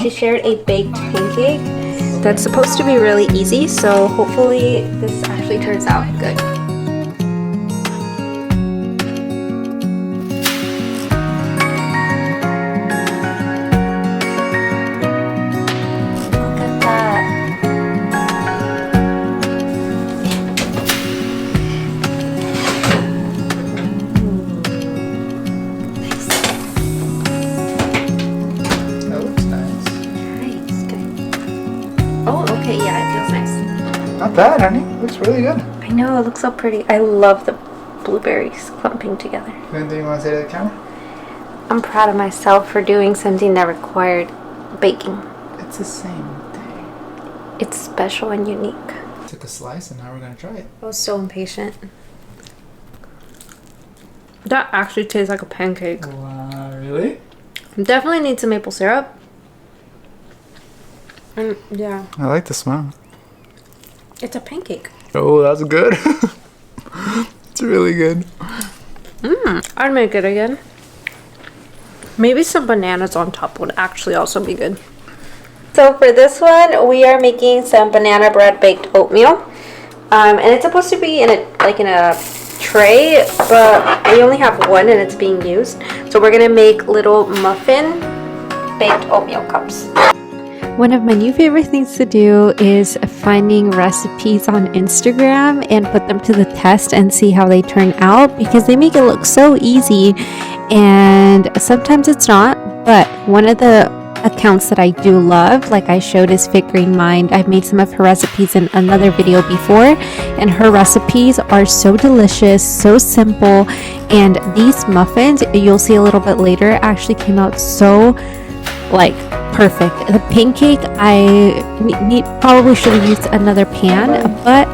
She shared a baked pancake that's supposed to be really easy, so hopefully this actually turns out good. Not bad, honey. Looks really good. I know, it looks so pretty. I love the blueberries clumping together. Anything you want to say to the camera? I'm proud of myself for doing something that required baking. It's the same thing. It's special and unique. Took a slice and now we're going to try it. I was so impatient. That actually tastes like a pancake. Wow, really? Definitely need some maple syrup. And yeah. I like the smell. It's a pancake. Oh, that's good. It's really good. I'd make it again. Maybe some bananas on top would actually also be good. So for this one, we are making some banana bread baked oatmeal. And it's supposed to be in a tray, but we only have one and it's being used. So we're gonna make little muffin baked oatmeal cups. One of my new favorite things to do is finding recipes on Instagram and put them to the test and see how they turn out, because they make it look so easy, and sometimes it's not. But one of the accounts that I do love, like I showed, is Fitgreenmind. I've made some of her recipes in another video before, and her recipes are so delicious, so simple, and these muffins, you'll see a little bit later, actually came out so perfect. The pancake, I probably should have used another pan, but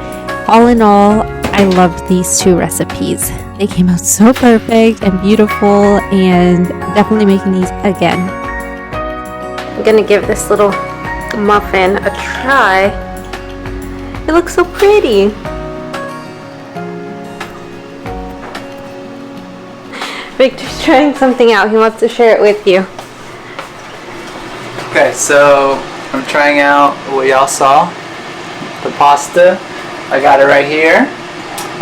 all in all, I loved these two recipes. They came out so perfect and beautiful, and definitely making these again. I'm gonna give this little muffin a try. It looks so pretty. Victor's trying something out. He wants to share it with you. Okay, so I'm trying out what y'all saw. The pasta, I got it right here,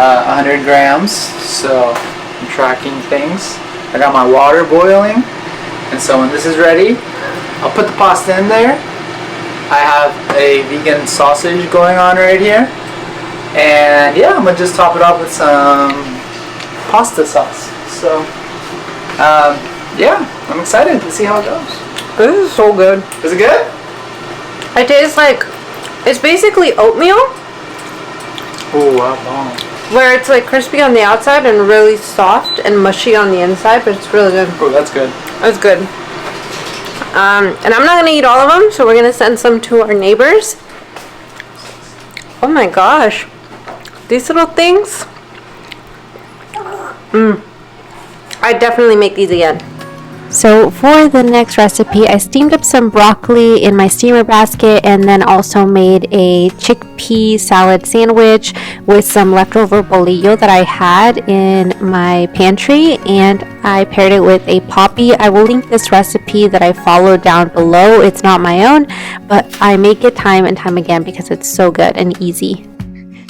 100 grams, so I'm tracking things. I got my water boiling, and so when this is ready, I'll put the pasta in there. I have a vegan sausage going on right here, and yeah, I'm gonna just top it off with some pasta sauce. So yeah, I'm excited to see how it goes. This is so good. Is it good? It tastes like, it's basically oatmeal. Oh, wow. Where it's like crispy on the outside and really soft and mushy on the inside, but it's really good. Oh, that's good. It's good. And I'm not going to eat all of them, so we're going to send some to our neighbors. Oh my gosh. These little things. I definitely make these again. So for the next recipe, I steamed up some broccoli in my steamer basket, and then also made a chickpea salad sandwich with some leftover bolillo that I had in my pantry, and I paired it with a poppy. I will link this recipe that I followed down below. It's not my own, but I make it time and time again because it's so good and easy.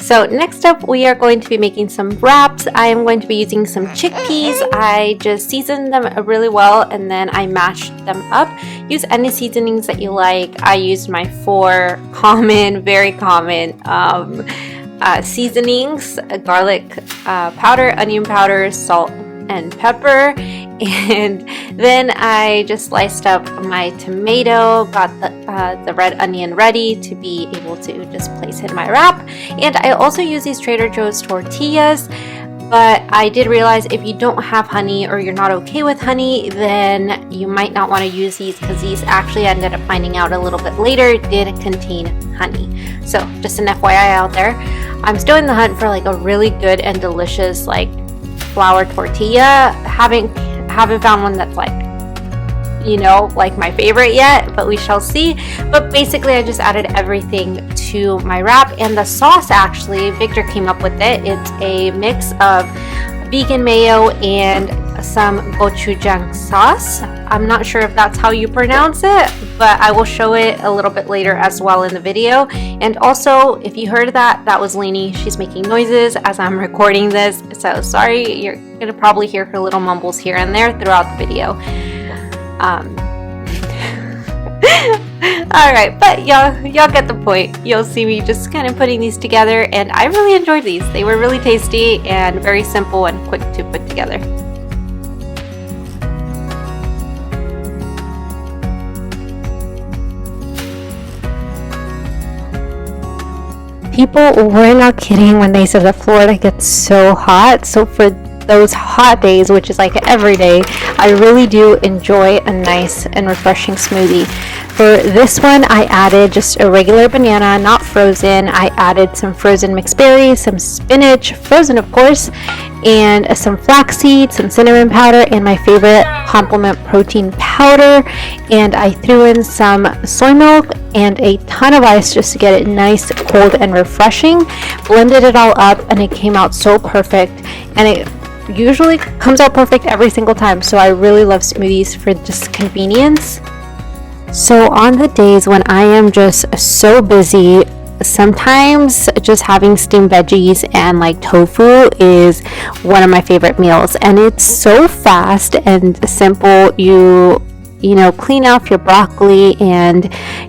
So next up, we are going to be making some wraps. I am going to be using some chickpeas. I just seasoned them really well, and then I mashed them up. Use any seasonings that you like. I used my 4 very common seasonings: garlic powder, onion powder, salt, and pepper. And then I just sliced up my tomato, got the red onion ready to be able to just place in my wrap. And I also use these Trader Joe's tortillas, but I did realize if you don't have honey or you're not okay with honey, then you might not want to use these, because these actually, I ended up finding out a little bit later, did contain honey. So just an FYI out there. I'm still in the hunt for like a really good and delicious flour tortilla. Haven't found one that's like my favorite yet, but we shall see. But basically, I just added everything to my wrap, and the sauce, actually, Victor came up with it. It's a mix of vegan mayo and some gochujang sauce. I'm not sure if that's how you pronounce it, but I will show it a little bit later as well in the video. And also, if you heard that, that was Lainey. She's making noises as I'm recording this, so sorry, you're gonna probably hear her little mumbles here and there throughout the video. Alright, but y'all get the point. You'll see me just kind of putting these together, and I really enjoyed these. They were really tasty and very simple and quick to put together. People were not kidding when they said that Florida gets so hot. So for those hot days, which is like every day, I really do enjoy a nice and refreshing smoothie. For this one, I added just a regular banana, not frozen. I added some frozen mixed berries, some spinach, frozen of course, and some flax seeds, some cinnamon powder, and my favorite complement protein powder. And I threw in some soy milk and a ton of ice just to get it nice, cold, and refreshing. Blended it all up, and it came out so perfect. And it usually comes out perfect every single time, so I really love smoothies for just convenience. So on the days when I am just so busy, sometimes just having steamed veggies and like tofu is one of my favorite meals, and it's so fast and simple. You know, clean off your broccoli and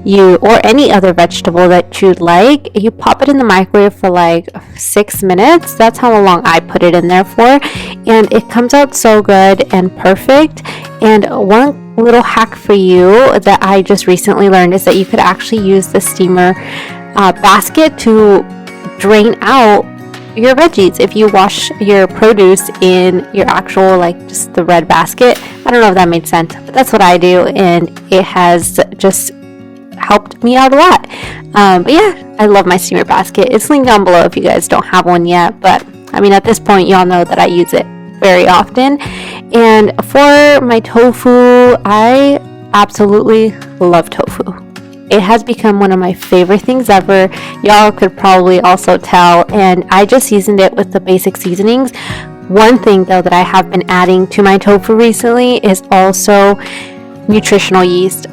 or any other vegetable that you'd like. You pop it in the microwave for like 6 minutes. That's how long I put it in there for, and it comes out so good and perfect. And one little hack for you that I just recently learned is that you could actually use the steamer basket to drain out your veggies. If you wash your produce in your actual, like, just the red basket. I don't know if that made sense, but that's what I do, and it has just helped me out a lot. But yeah, I love my steamer basket. It's linked down below if you guys don't have one yet, but I mean, at this point y'all know that I use it very often. And for my tofu, I absolutely love tofu. It has become one of my favorite things ever. Y'all could probably also tell, and I just seasoned it with the basic seasonings. One thing though that I have been adding to my tofu recently is also nutritional yeast.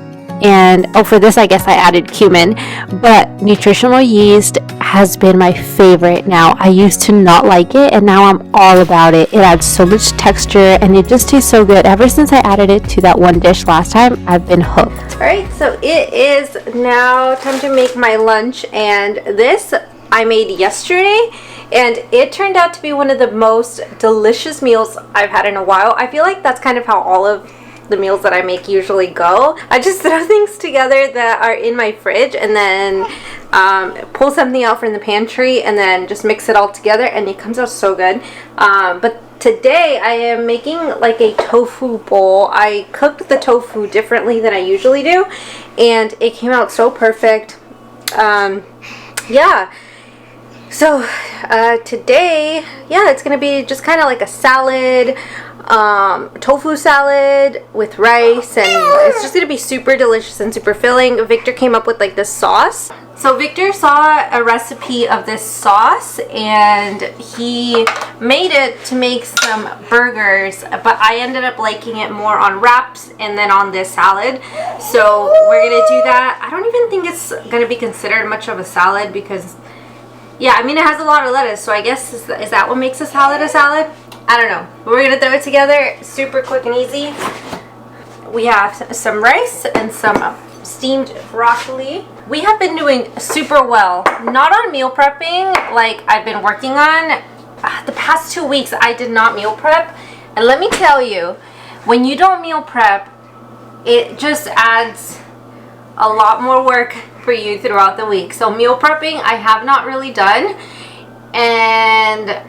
And for this I guess I added cumin, but nutritional yeast has been my favorite now. I used to not like it, and now I'm all about it. It adds so much texture, and it just tastes so good. Ever since I added it to that one dish last time, I've been hooked. Alright, so it is now time to make my lunch, and this I made yesterday, and it turned out to be one of the most delicious meals I've had in a while. I feel like that's kind of how all of the meals that I make usually go. I just throw things together that are in my fridge, and then pull something out from the pantry, and then just mix it all together, and it comes out so good. But today I am making like a tofu bowl. I cooked the tofu differently than I usually do, and it came out so perfect. Yeah. So today, yeah, it's gonna be just kind of like a salad, tofu salad with rice, and it's just gonna be super delicious and super filling. Victor came up with like this sauce. So Victor saw a recipe of this sauce, and he made it to make some burgers, but I ended up liking it more on wraps and then on this salad. So we're gonna do that. I don't even think it's gonna be considered much of a salad because, yeah, I mean, it has a lot of lettuce, so I guess is that what makes a salad a salad? I don't know. But we're gonna throw it together super quick and easy. We have some rice and some steamed broccoli. We have been doing super well, not on meal prepping like I've been working on. The past 2 weeks I did not meal prep, and let me tell you, when you don't meal prep, it just adds a lot more work for you throughout the week. So meal prepping I have not really done, and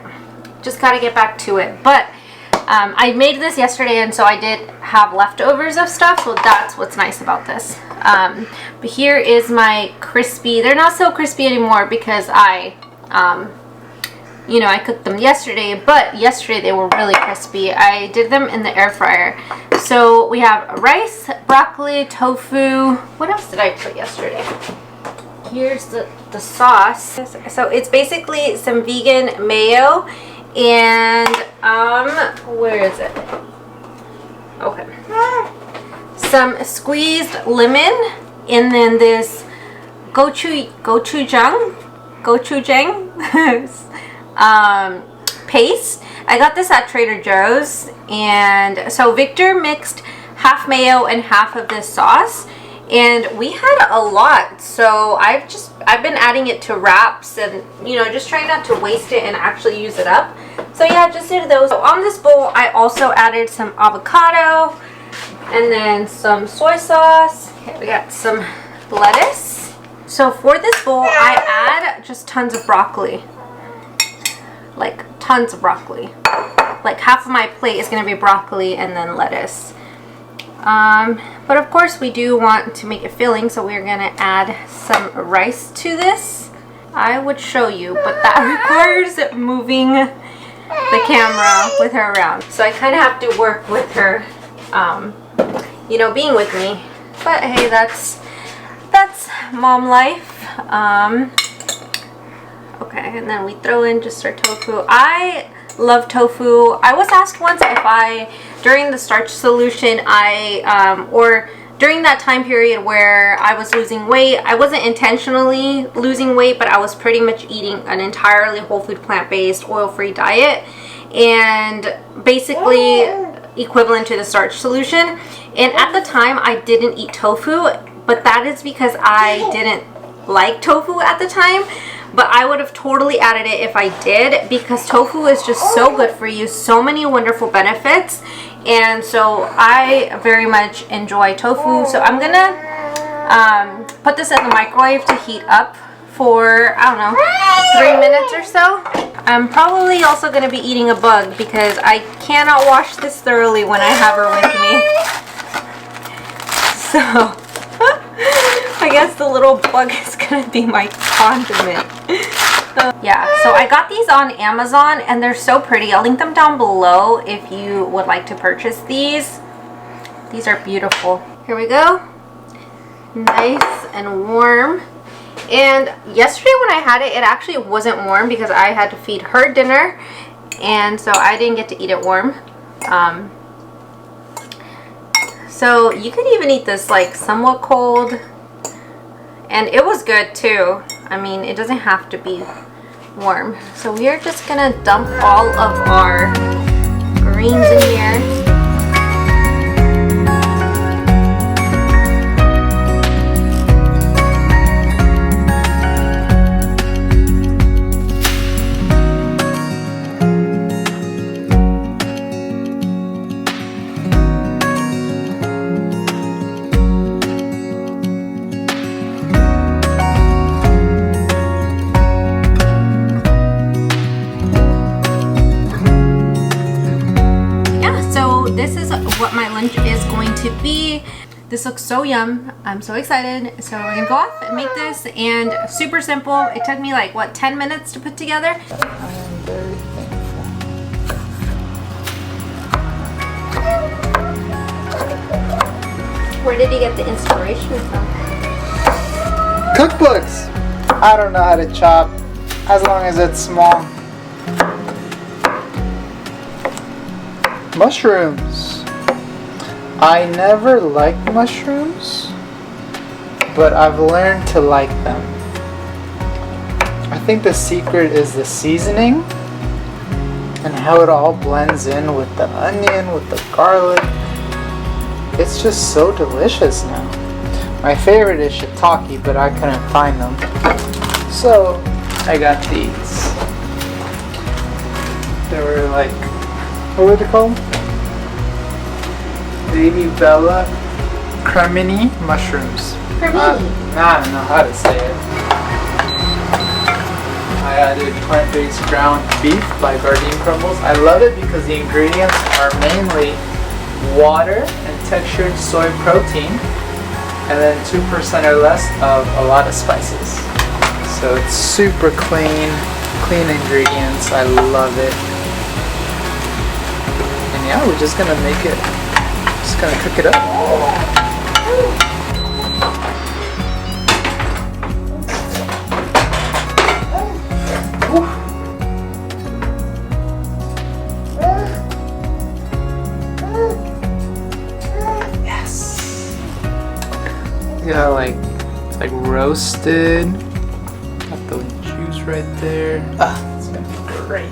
just gotta get back to it. But I made this yesterday, and so I did have leftovers of stuff, so that's what's nice about this. But here is my crispy. They're not so crispy anymore because I cooked them yesterday, but yesterday they were really crispy. I did them in the air fryer. So we have rice, broccoli, tofu. What else did I put yesterday? Here's the sauce. So it's basically some vegan mayo, and where is it? Okay. Some squeezed lemon, and then this gochujang paste. I got this at Trader Joe's, and so Victor mixed half mayo and half of this sauce, and we had a lot, so I've been adding it to wraps, and you know, just trying not to waste it and actually use it up. So yeah, just did those. So on this bowl I also added some avocado and then some soy sauce. Okay, we got some lettuce. So for this bowl I add just tons of broccoli, like tons of broccoli. Like half of my plate is going to be broccoli and then lettuce. But of course we do want to make it filling, so we're going to add some rice to this. I would show you, but that requires moving the camera with her around. So I kind of have to work with her, you know, being with me. But hey, that's mom life. Okay, and then we throw in just our tofu. I love tofu. I was asked once if during the starch solution, or during that time period where I was losing weight, I wasn't intentionally losing weight, but I was pretty much eating an entirely whole food, plant-based, oil-free diet, and basically equivalent to the starch solution. And at the time, I didn't eat tofu, but that is because I didn't like tofu at the time. But I would have totally added it if I did, because tofu is just so good for you, so many wonderful benefits, and so I very much enjoy tofu. So I'm gonna put this in the microwave to heat up for, I don't know, 3 minutes or so. I'm probably also gonna be eating a bug because I cannot wash this thoroughly when I have her with me. So I guess the little bug is gonna be my condiment. Yeah, so I got these on Amazon and they're so pretty. I'll link them down below if you would like to purchase these. These are beautiful. Here we go. Nice and warm. And yesterday when I had it, it actually wasn't warm because I had to feed her dinner, and so I didn't get to eat it warm. So you could even eat this like somewhat cold, and it was good too. I mean, it doesn't have to be warm. So we are just gonna dump all of our greens in here. What my lunch is going to be. This looks so yum. I'm so excited. So we're gonna go off and make this, and super simple. It took me like, what, 10 minutes to put together? I am very thankful. Where did you get the inspiration from? Cookbooks! I don't know how to chop, as long as it's small. Mushrooms. I never liked mushrooms, but I've learned to like them. I think the secret is the seasoning and how it all blends in with the onion, with the garlic. It's just so delicious now. My favorite is shiitake, but I couldn't find them. So I got these. They were like, what were they called? Baby Bella cremini mushrooms. Cremini? I don't know how to say it. I added plant-based ground beef by Gardein Crumbles. I love it because the ingredients are mainly water and textured soy protein, and then 2% or less of a lot of spices. So it's super clean ingredients. I love it. And yeah, we're just gonna make it. Just gonna cook it up. like roasted. Got the juice right there. Ah, it's gonna be great.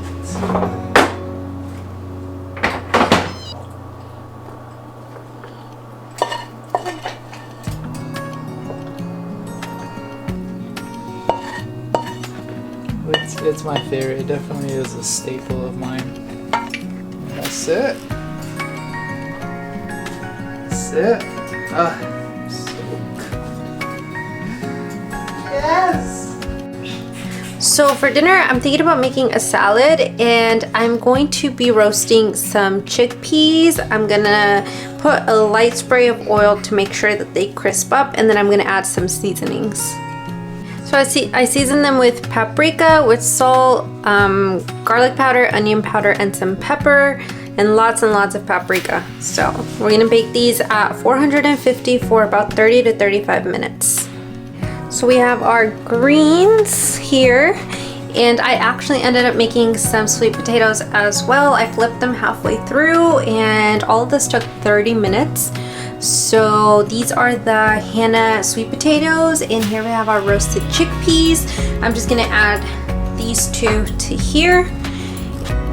It's my favorite. It definitely is a staple of mine. That's it. That's it. Yes! So for dinner, I'm thinking about making a salad, and I'm going to be roasting some chickpeas. I'm gonna put a light spray of oil to make sure that they crisp up, and then I'm gonna add some seasonings. So I season them with paprika, with salt, garlic powder, onion powder, and some pepper, and lots of paprika. So we're gonna bake these at 450 for about 30 to 35 minutes. So we have our greens here, and I actually ended up making some sweet potatoes as well. I flipped them halfway through, and all of this took 30 minutes. So these are the Hannah sweet potatoes, and here we have our roasted chickpeas. I'm just gonna add these two to here.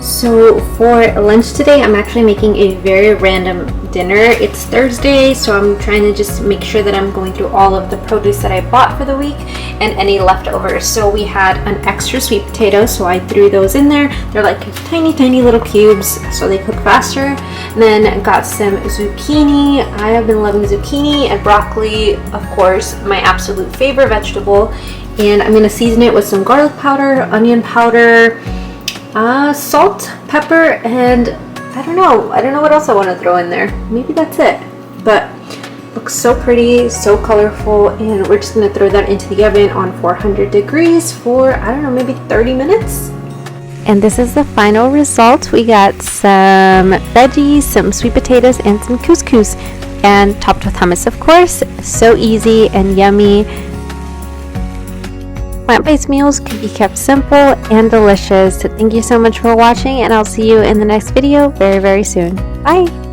So for lunch today, I'm actually making a very random dinner. It's Thursday, so I'm trying to just make sure that I'm going through all of the produce that I bought for the week and any leftovers. So we had an extra sweet potato, so I threw those in there. They're like tiny little cubes, so they cook faster. And then got some zucchini. I have been loving zucchini, and broccoli, of course, my absolute favorite vegetable. And I'm gonna season it with some garlic powder, onion powder, salt, pepper, and I don't know what else I want to throw in there. Maybe that's it. But looks so pretty, so colorful, and we're just gonna throw that into the oven on 400 degrees for, I don't know, maybe 30 minutes. And this is the final result. We got some veggies, some sweet potatoes, and some couscous, and topped with hummus, of course. So easy and yummy. Plant-based meals can be kept simple and delicious. So thank you so much for watching, and I'll see you in the next video very soon. Bye!